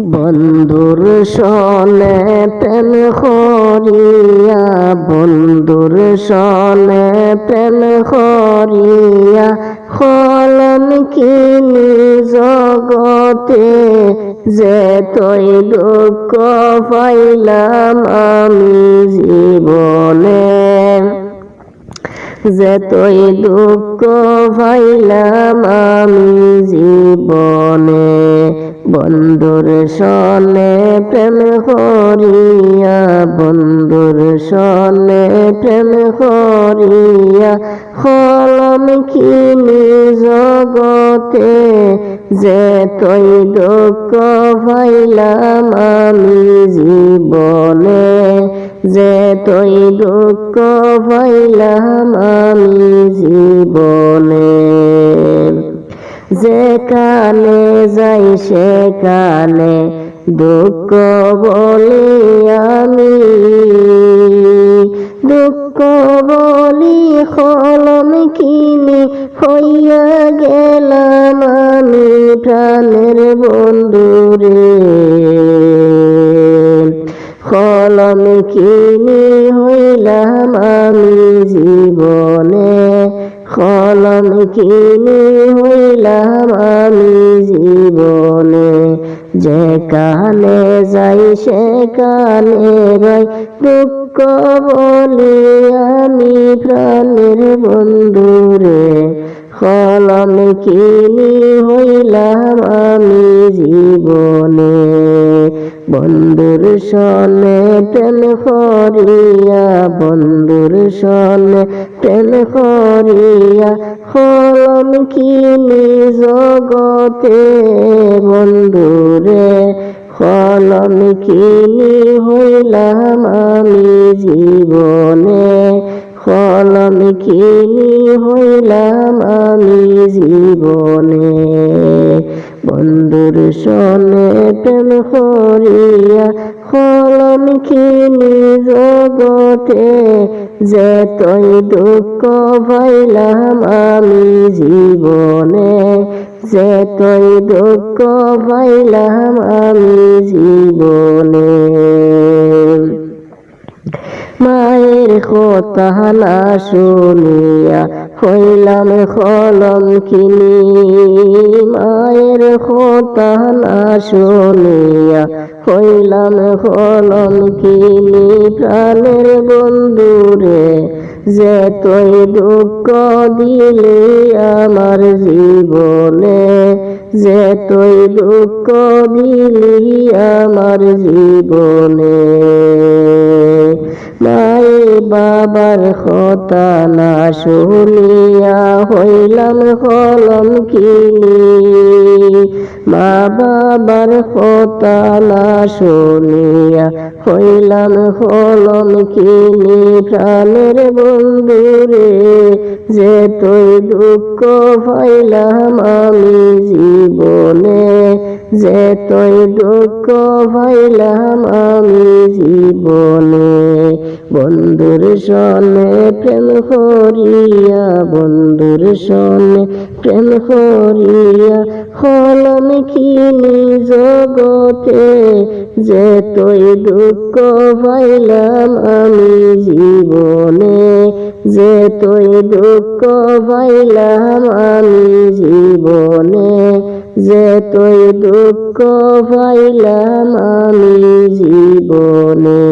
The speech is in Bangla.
বন্ধুর সনে প্রেম করিয়া, বন্ধুর সনে প্রেম করিয়া হলাম কিনি জগতে, যে তৈ দুঃখ পাইলাম আমি জীবনে, যে তৈ দুঃখ পাইলাম আমি জীবনে। বন্ধুর সনে প্রেম করিয়া, বন্ধুর সনে প্রেম করিয়া হলাম কিনি জগতে, যে তৈ দুঃখ পাইলাম আমি জীবনে, যে তৈ দুঃখ পাইলাম আমি জীবনে। যেখানে যাই সেখানে দুঃখ বলি আমি, দুঃখ বলি হলাম কিনি হইয়া গেলাম আমি প্রাণের বন্ধুরে, হলাম কিনি হইলাম আমি জীবনে, হলাম কিনি হইলাম আমি জীবনে। যেখানে যাই সেখানে রই দুঃখ বলি আমি প্রাণের বন্ধুরে, হলাম কিনি হইলাম আমি জীবনে। বন্ধুর সনে প্রেম করিয়া, বন্ধুর সনে প্রেম করিয়া হলাম কিনি জগতে, বন্ধুরে হলাম কিনি হইলাম আমি জীবনে, হলাম কিনি হইলাম আমি জীবনে। বন্ধুর সনে প্রেম করিয়া হলাম কিনি জগতে, যে তৈ দুঃখ পাইলাম আমি জীবনে, যে তৈ দুঃখ পাইলাম আমি জীবনে। মায়ের কথা না শুনিয়া হইলাম হলাম কিনি, মায়ের কথা না শুনিয়া হইলাম হলাম কিনি প্রাণের বন্ধুরে, যে তৈ দুঃখ দিলি আমার জীবনে, যে তৈ দুঃখ দিলি আমার জীবনে। মাই বাবার কথা না শুনিয়া হইলাম হলাম কিনি, মা বাবার কথা না শুনিয়া হইলাম হলাম কিনি প্রাণের বন্ধুরে, যে তৈ দুঃখ পাইলাম আমি জীবনে, যে তৈ দুঃখ পাইলাম আমি জীবনে। বন্ধুর সনে প্রেম করিয়া, বন্ধুর সনে প্রেম করিয়া হলাম কিনি জগতে, যে তৈ দুঃখ পাইলাম আমি জীবনে, যে তৈ দুঃখ পাইলাম আমি জীবনে, যে তৈ দুঃখ পাইলাম আমি জীবনে।